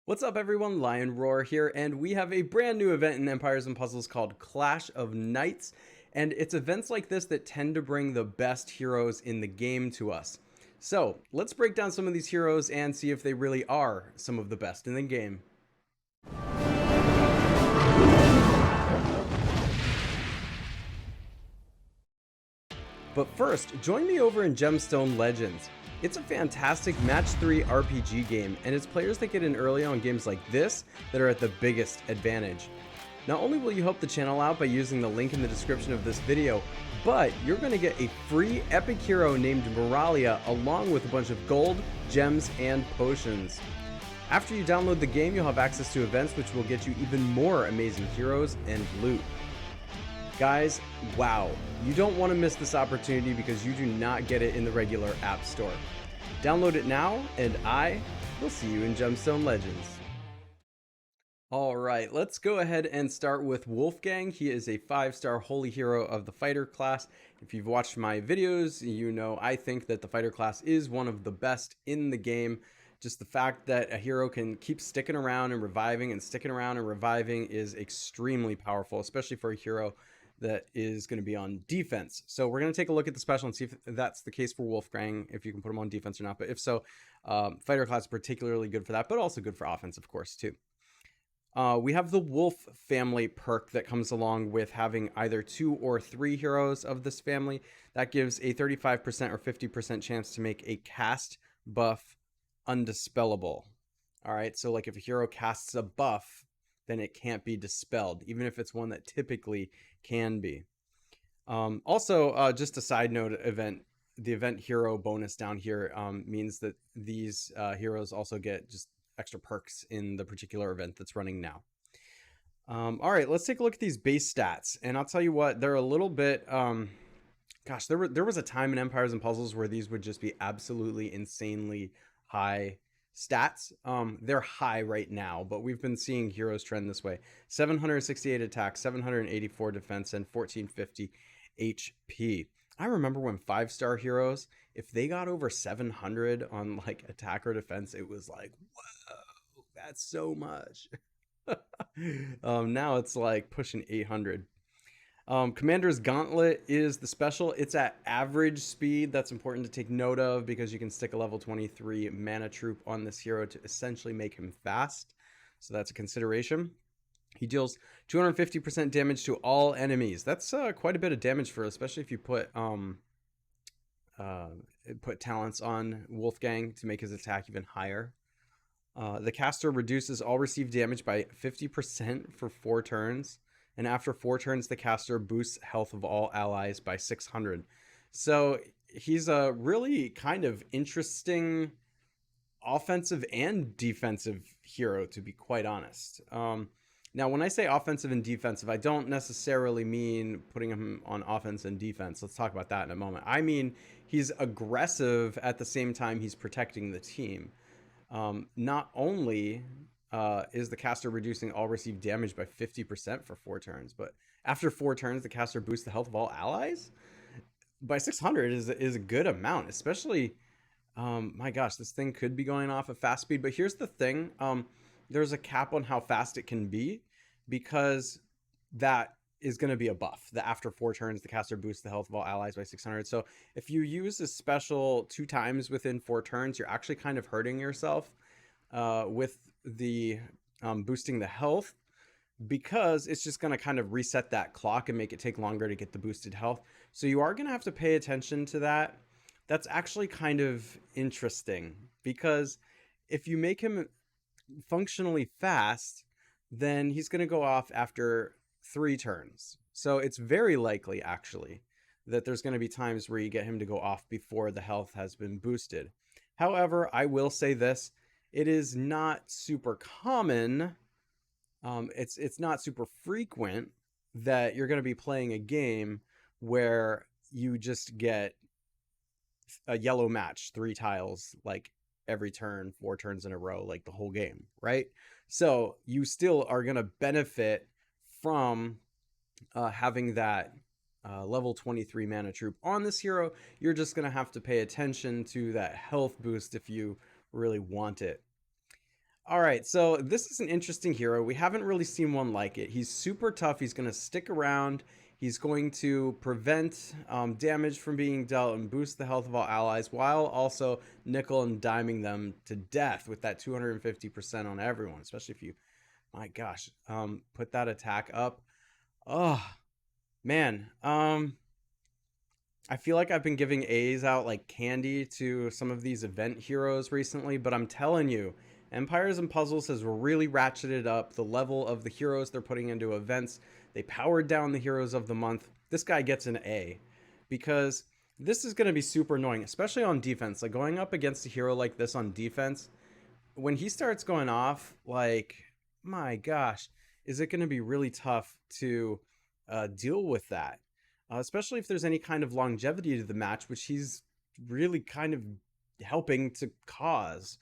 What's up everyone, Lion Roar here, and we have a brand new event in Empires & Puzzles called Clash of Knights, and it's events like this that tend to bring the best heroes in the game to us. So, let's break down some of these heroes and see if they really are some of the best in the game. But first, join me over in Gemstone Legends. It's a fantastic match 3 RPG game, and it's players that get in early on games like this that are at the biggest advantage. Not only will you help the channel out by using the link in the description of this video, but you're going to get a free epic hero named Moralia along with a bunch of gold, gems, and potions. After you download the game, you'll have access to events which will get you even more amazing heroes and loot. Guys, wow, you don't want to miss this opportunity because you do not get it in the regular App Store. Download it now, and I will see you in Gemstone Legends. Alright, let's go ahead and start with Wolfgang. He is a 5-star holy hero of the fighter class. If you've watched my videos, you know I think that the fighter class is one of the best in the game. Just the fact that a hero can keep sticking around and reviving and sticking around and reviving is extremely powerful, especially for a hero that is going to be on defense. So we're going to take a look at the special and see if that's the case for Wolfgang, if you can put him on defense or not. But if so, fighter class is particularly good for that, but also good for offense, of course, too. We have the Wolf family perk that comes along with having either 2 or 3 heroes of this family. That gives a 35% or 50% chance to make a cast buff undispellable. All right, so like if a hero casts a buff, then it can't be dispelled, even if it's one that typically can be. Also, just a side note, the event hero bonus down here means that these heroes also get just extra perks in the particular event that's running now. All right, let's take a look at these base stats, and I'll tell you what, they're a little bit gosh, there was a time in Empires & Puzzles where these would just be absolutely insanely high stats. They're high right now, but we've been seeing heroes trend this way. 768 attack, 784 defense, and 1450 HP. I remember when 5-star heroes, if they got over 700 on like attack or defense, it was like, whoa, that's so much. Now it's like pushing 800. Commander's Gauntlet is the special. It's at average speed. That's important to take note of because you can stick a level 23 mana troop on this hero to essentially make him fast. So that's a consideration. He deals 250% damage to all enemies. That's quite a bit of damage for, especially if you put talents on Wolfgang to make his attack even higher. The caster reduces all received damage by 50% for 4 turns. And after 4 turns, the caster boosts health of all allies by 600. So he's a really kind of interesting offensive and defensive hero, to be quite honest. Now, when I say offensive and defensive, I don't necessarily mean putting him on offense and defense. Let's talk about that in a moment. I mean, he's aggressive at the same time he's protecting the team. Not only is the caster reducing all received damage by 50% for 4 turns, but after 4 turns, the caster boosts the health of all allies by 600 is a good amount, especially, my gosh, this thing could be going off at fast speed, but here's the thing. There's a cap on how fast it can be because that is going to be a buff. The after 4 turns, the caster boosts the health of all allies by 600. So if you use this special 2 times within 4 turns, you're actually kind of hurting yourself with the boosting the health, because it's just going to kind of reset that clock and make it take longer to get the boosted health. So you are going to have to pay attention to that. That's actually kind of interesting, because if you make him functionally fast, then he's going to go off after 3 turns. So it's very likely actually that there's going to be times where you get him to go off before the health has been boosted. However, I will say this, it is not super common. It's not super frequent that you're going to be playing a game where you just get a yellow match 3 tiles like every turn, 4 turns in a row, like the whole game, right? So you still are going to benefit from having that level 23 mana troop on this hero. You're just going to have to pay attention to that health boost if you really want it. All right, so this is an interesting hero. We haven't really seen one like it. He's super tough. He's going to stick around. He's going to prevent damage from being dealt and boost the health of all allies while also nickel and diming them to death with that 250% on everyone, especially if you, my gosh, put that attack up. Oh, man. I feel like I've been giving A's out like candy to some of these event heroes recently, but I'm telling you, Empires and Puzzles has really ratcheted up the level of the heroes they're putting into events. They powered down the heroes of the month. This guy gets an A because this is going to be super annoying, especially on defense. Like going up against a hero like this on defense, when he starts going off, like, my gosh, is it going to be really tough to deal with that? Especially if there's any kind of longevity to the match, which he's really kind of helping to cause.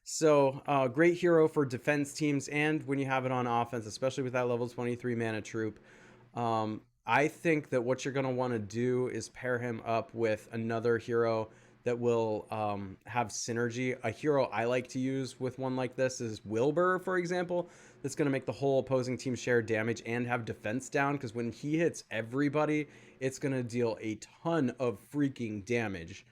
So, great hero for defense teams, and when you have it on offense, especially with that level 23 mana troop. I think that what you're going to want to do is pair him up with another hero that will have synergy. A hero I like to use with one like this is Wilbur, for example. That's going to make the whole opposing team share damage and have defense down, because when he hits everybody, it's going to deal a ton of freaking damage.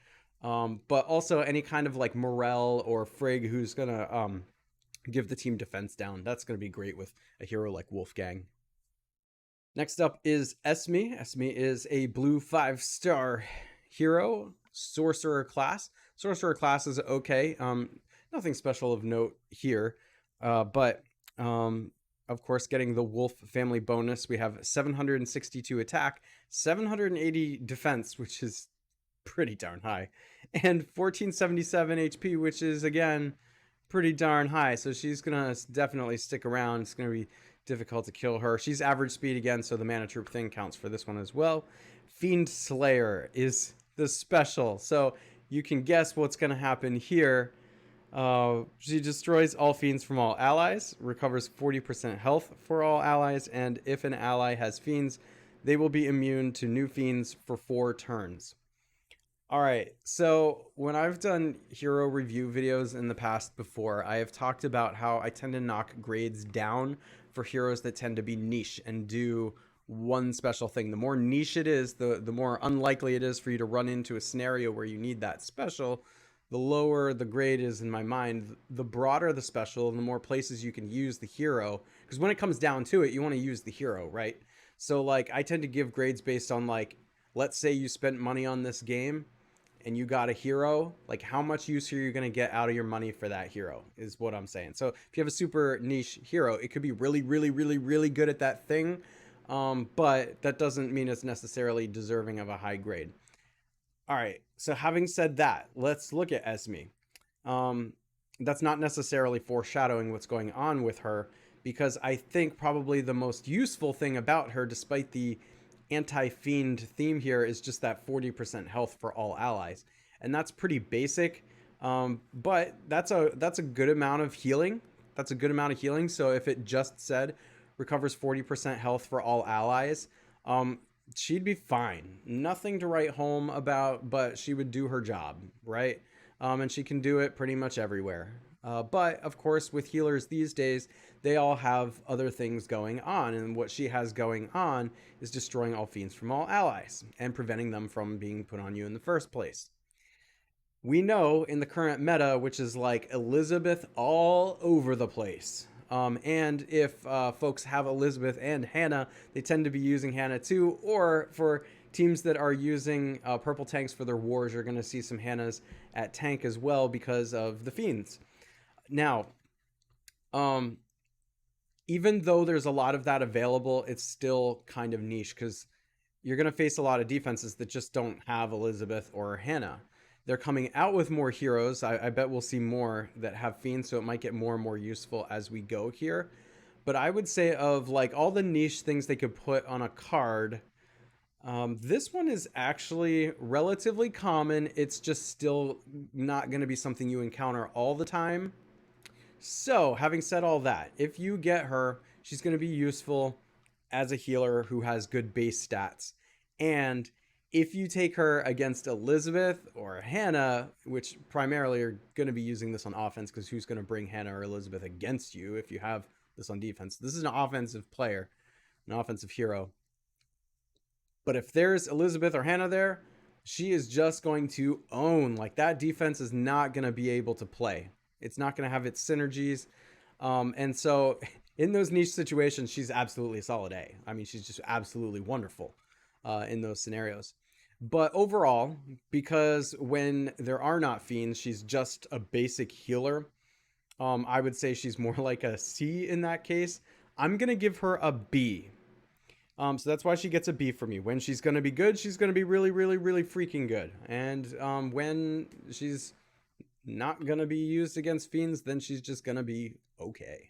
But also any kind of like Morel or Frigg who's going to give the team defense down. That's going to be great with a hero like Wolfgang. Next up is Esme. Esme is a blue 5-star hero, sorcerer class. Sorcerer class is okay. Nothing special of note here. But of course, getting the Wolf family bonus, we have 762 attack, 780 defense, which is pretty darn high, and 1477 HP, which is again pretty darn high. So she's gonna definitely stick around. It's gonna be difficult to kill her. She's average speed again, so the mana troop thing counts for this one as well. Fiend Slayer is the special, so you can guess what's gonna happen here. She destroys all fiends from all allies, recovers 40% health for all allies, and if an ally has fiends, they will be immune to new fiends for 4 turns. All right, so when I've done hero review videos in the past before, I have talked about how I tend to knock grades down for heroes that tend to be niche and do one special thing. The more niche it is, the more unlikely it is for you to run into a scenario where you need that special. The lower the grade is in my mind, the broader the special and the more places you can use the hero. Because when it comes down to it, you want to use the hero, right? So like I tend to give grades based on like, let's say you spent money on this game and you got a hero, like how much use are you going to get out of your money for that hero is what I'm saying. So if you have a super niche hero, it could be really, really, really, really good at that thing. But that doesn't mean it's necessarily deserving of a high grade. All right, so having said that, let's look at Esme. That's not necessarily foreshadowing what's going on with her, because I think probably the most useful thing about her, despite the anti-fiend theme here, is just that 40% health for all allies. And that's pretty basic, but that's a good amount of healing. That's a good amount of healing. So if it just said recovers 40% health for all allies, she'd be fine. Nothing to write home about, but she would do her job, right? And she can do it pretty much everywhere. But of course, with healers these days, they all have other things going on. And what she has going on is destroying all fiends from all allies and preventing them from being put on you in the first place. We know in the current meta, which is like Elizabeth all over the place. And if folks have Elizabeth and Hannah, they tend to be using Hannah too. Or for teams that are using purple tanks for their wars, you're going to see some Hannahs at tank as well because of the fiends. Now, even though there's a lot of that available, it's still kind of niche because you're going to face a lot of defenses that just don't have Elizabeth or Hannah. They're coming out with more heroes. I bet we'll see more that have fiends, so it might get more and more useful as we go here. But I would say of like all the niche things they could put on a card, this one is actually relatively common. It's just still not going to be something you encounter all the time. So, having said all that, if you get her, she's going to be useful as a healer who has good base stats. And If you take her against Elizabeth or Hannah, which primarily are going to be using this on offense, because who's going to bring Hannah or Elizabeth against you if you have this on defense? This is an offensive player, an offensive hero. But if there's Elizabeth or Hannah there, she is just going to own. Like, that defense is not going to be able to play. It's not going to have its synergies. And so in those niche situations, she's absolutely a solid A. I mean, she's just absolutely wonderful in those scenarios. But overall, because when there are not fiends, she's just a basic healer. I would say she's more like a C in that case. I'm going to give her a B. So that's why she gets a B for me. When she's going to be good, she's going to be really, really, really freaking good. And when she's not going to be used against fiends, then she's just going to be okay.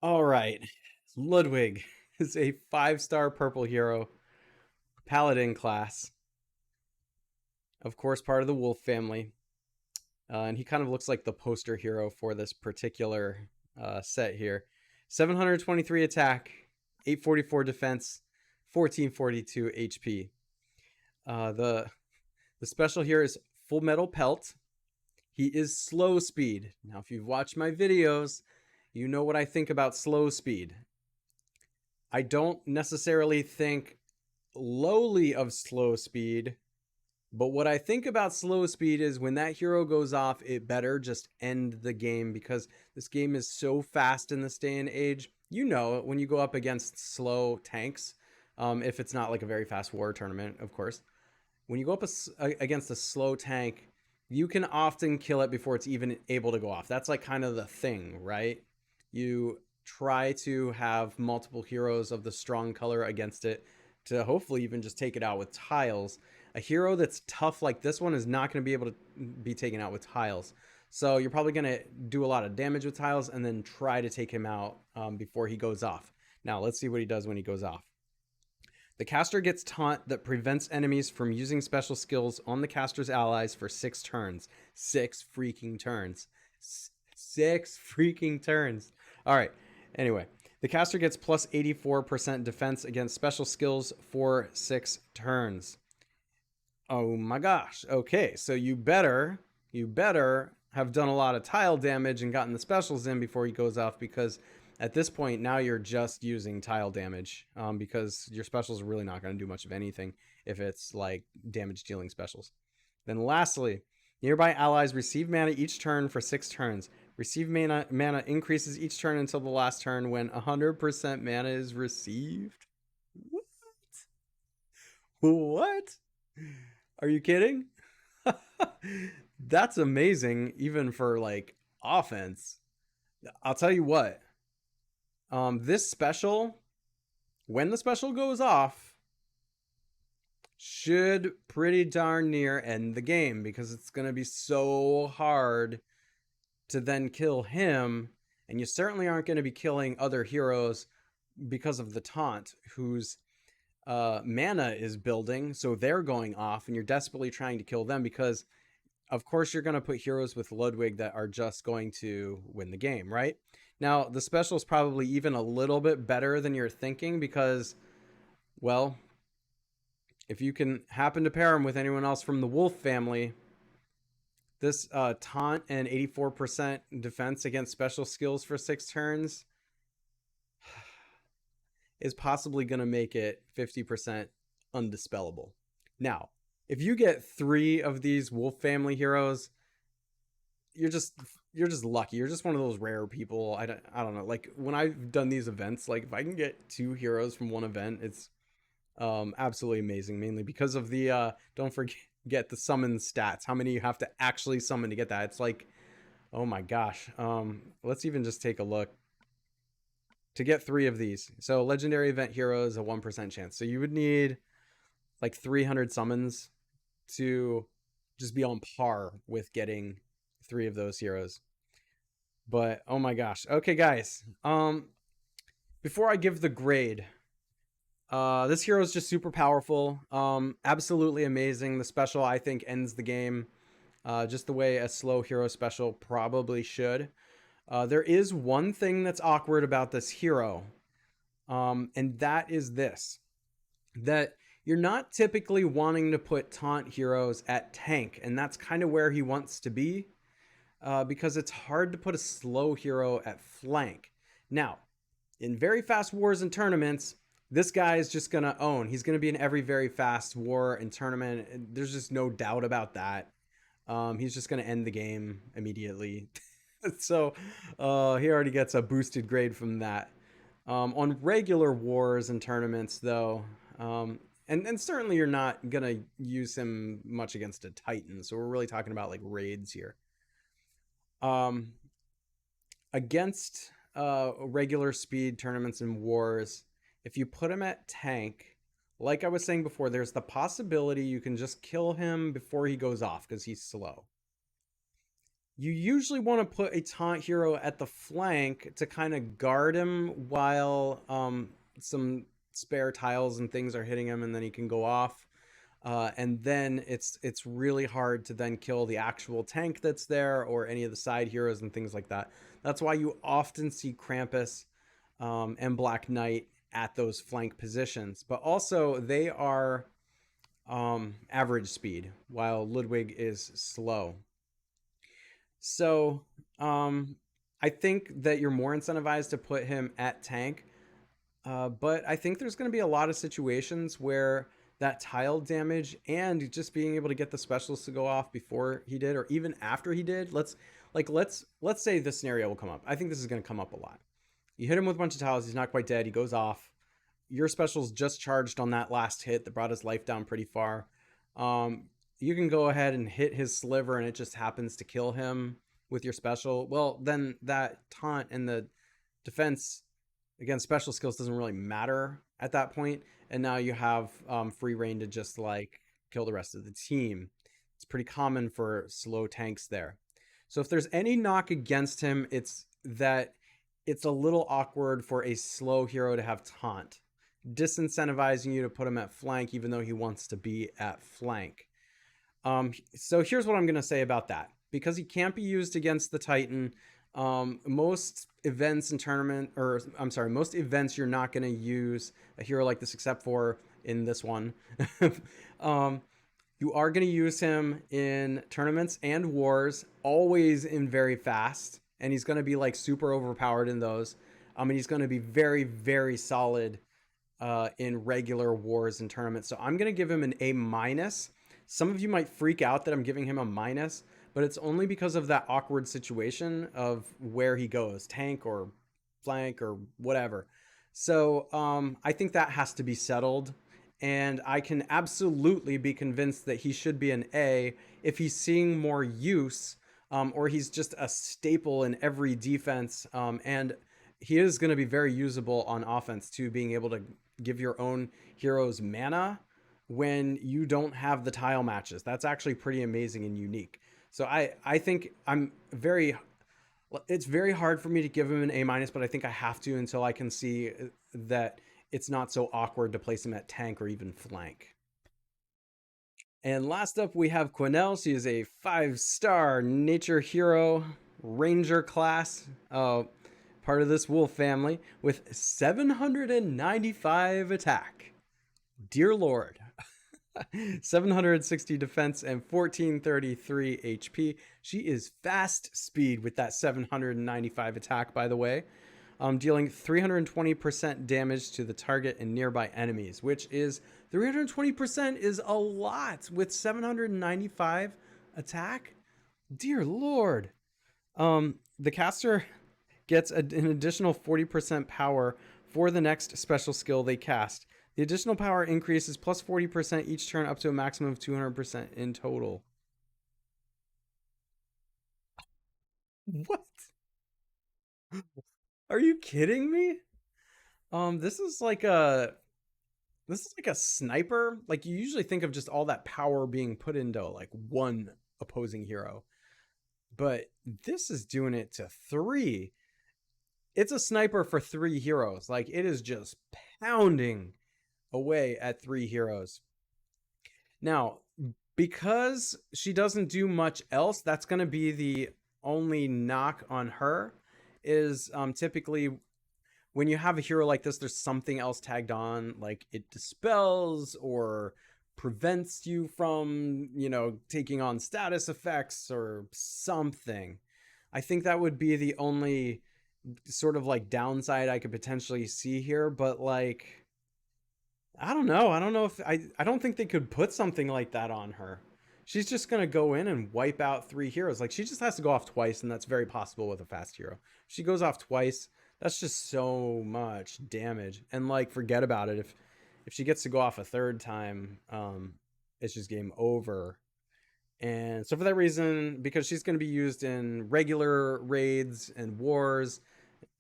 All right. Ludwig is a 5-star purple hero, paladin class. Of course, part of the wolf family. And he kind of looks like the poster hero for this particular set here. 723 attack, 844 defense, 1442 HP. The special here is Full Metal Pelt. He is slow speed. Now, if you've watched my videos, you know what I think about slow speed. I don't necessarily think lowly of slow speed, but what I think about slow speed is when that hero goes off, it better just end the game, because this game is so fast in this day and age. You know, when you go up against slow tanks, if it's not like a very fast war tournament, of course, when you go up against a slow tank, you can often kill it before it's even able to go off. That's like kind of the thing, right? You try to have multiple heroes of the strong color against it to hopefully even just take it out with tiles. A hero that's tough like this one is not going to be able to be taken out with tiles. So you're probably going to do a lot of damage with tiles and then try to take him out before he goes off. Now, let's see what he does when he goes off. The caster gets taunt that prevents enemies from using special skills on the caster's allies for 6 turns. 6 freaking turns. 6 freaking turns. All right. Anyway, the caster gets plus 84% defense against special skills for 6 turns. Oh my gosh. Okay, so you better have done a lot of tile damage and gotten the specials in before he goes off, because at this point now you're just using tile damage, because your specials are really not going to do much of anything if it's like damage dealing specials. Then lastly, nearby allies receive mana each turn for 6 turns. Receive mana increases each turn until the last turn when 100% mana is received. What? What? Are you kidding? That's amazing, even for like offense. I'll tell you what. This special, when the special goes off, should pretty darn near end the game, because it's going to be so hard to then kill him, and you certainly aren't going to be killing other heroes because of the taunt, whose mana is building, so they're going off, and you're desperately trying to kill them, because of course you're going to put heroes with Ludwig that are just going to win the game, right? Now, the special is probably even a little bit better than you're thinking, because, well, if you can happen to pair him with anyone else from the Wolf family, this taunt and 84% defense against special skills for 6 turns is possibly going to make it 50% undispellable. Now, if you get 3 of these Wolf family heroes, you're just lucky. You're just one of those rare people. I don't know. Like, when I've done these events, like, if I can get 2 heroes from one event, it's absolutely amazing, mainly because of the don't forget the summon stats, how many you have to actually summon to get that. It's like, oh my gosh. Let's even just take a look to get 3 of these. So legendary event heroes, a 1% chance, so you would need like 300 summons to just be on par with getting 3 of those heroes. But oh my gosh. Okay, guys, before I give the grade, this hero is just super powerful. Absolutely amazing. The special, I think, ends the game just the way a slow hero special probably should. There is one thing that's awkward about this hero, and that is this: that You're not typically wanting to put taunt heroes at tank, and that's kind of where he wants to be, because it's hard to put a slow hero at flank. Now, in very fast wars and tournaments, this guy is just going to own. He's going to be in every very fast war and tournament. There's just no doubt about that. He's just going to end the game immediately. So he already gets a boosted grade from that. On regular wars and tournaments, though, and certainly you're not going to use him much against a Titan. So we're really talking about like raids here. Um, Against regular speed tournaments and wars, if you put him at tank, like I was saying before, there's the possibility you can just kill him before he goes off because he's slow. You usually want to put a taunt hero at the flank to kind of guard him while some spare tiles and things are hitting him, and then he can go off. And then it's really hard to then kill the actual tank that's there or any of the side heroes and things like that. That's why you often see Krampus and Black Knight at those flank positions. But also they are average speed, while Ludwig is slow. So I think that you're more incentivized to put him at tank. But I think there's going to be a lot of situations where that tile damage and just being able to get the specials to go off before he did or even after he did. Let's say this scenario will come up. I think this is going to come up a lot. You hit him with a bunch of tiles, he's not quite dead, he goes off. Your specials just charged on that last hit that brought his life down pretty far. You can go ahead and hit his sliver and it just happens to kill him with your special. Well, then that taunt and the defense against special skills doesn't really matter at that point, and now you have free reign to just like kill the rest of the team. It's pretty common for slow tanks there. So if there's any knock against him, it's that it's a little awkward for a slow hero to have taunt, disincentivizing you to put him at flank even though he wants to be at flank. So here's what I'm going to say about that. Because he can't be used against the Titan, most events and tournament, or I'm sorry, most events you're not going to use a hero like this except for in this one. You are going to use him in tournaments and wars, always in very fast, and he's going to be like super overpowered in those. And he's going to be very, very solid in regular wars and tournaments. So I'm going to give him an A minus. Some of you might freak out that I'm giving him a minus, but it's only because of that awkward situation of where he goes, tank or flank or whatever. So I think that has to be settled. And I can absolutely be convinced that he should be an A if he's seeing more use, or he's just a staple in every defense. And he is going to be very usable on offense too, being able to give your own heroes mana when you don't have the tile matches. That's actually pretty amazing and unique. So I think it's very hard for me to give him an A minus, but I think I have to until I can see that it's not so awkward to place him at tank or even flank. And last up we have Quenell. She is a 5-star nature hero ranger class, part of this wolf family with 795 attack. Dear Lord. 760 defense and 1433 HP. She is fast speed with that 795 attack, by the way, dealing 320% damage to the target and nearby enemies, which is 320% is a lot with 795 attack. Dear Lord. The caster gets an additional 40% power for the next special skill they cast. The additional power increases plus 40% each turn up to a maximum of 200% in total. What? Are you kidding me? This is like a sniper. Like you usually think of just all that power being put into like one opposing hero. But this is doing it to 3. It's a sniper for 3 heroes. Like it is just pounding away at 3 heroes. Now, because she doesn't do much else, that's going to be the only knock on her is typically when you have a hero like this, there's something else tagged on, like it dispels or prevents you from, taking on status effects or something. I think that would be the only sort of like downside I could potentially see here, but like I don't know. I don't know if I don't think they could put something like that on her. She's just gonna go in and wipe out 3 heroes. Like she just has to go off twice, and that's very possible with a fast hero. If she goes off twice, that's just so much damage. And like forget about it. If she gets to go off a third time, it's just game over. And so for that reason, because she's going to be used in regular raids and wars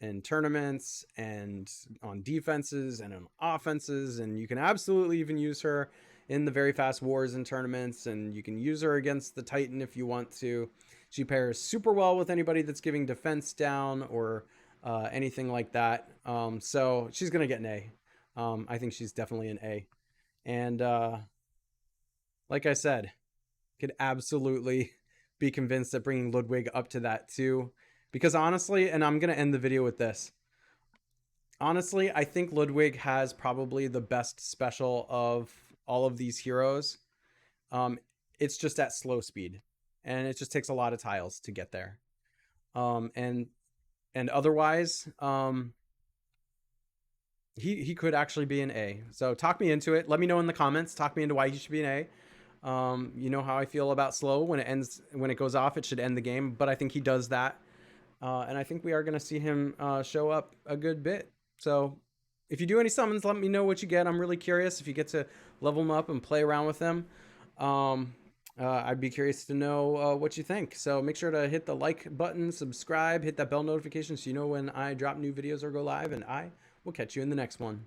and tournaments and on defenses and on offenses, and you can absolutely even use her in the very fast wars and tournaments, and you can use her against the Titan if you want to. She pairs super well with anybody that's giving defense down or anything like that. So she's going to get an A. I think she's definitely an A. And like I said, could absolutely be convinced that bringing Ludwig up to that too. Because honestly, and I'm going to end the video with this. Honestly, I think Ludwig has probably the best special of all of these heroes. It's just at slow speed, and it just takes a lot of tiles to get there. And otherwise, he could actually be an A. So talk me into it. Let me know in the comments. Talk me into why he should be an A. You know how I feel about slow. When it goes off, it should end the game. But I think he does that, and I think we are going to see him show up a good bit. So if you do any summons, let me know what you get. I'm really curious if you get to level them up and play around with them. I'd be curious to know what you think. So make sure to hit the like button, subscribe, hit that bell notification so you know when I drop new videos or go live, and I will catch you in the next one.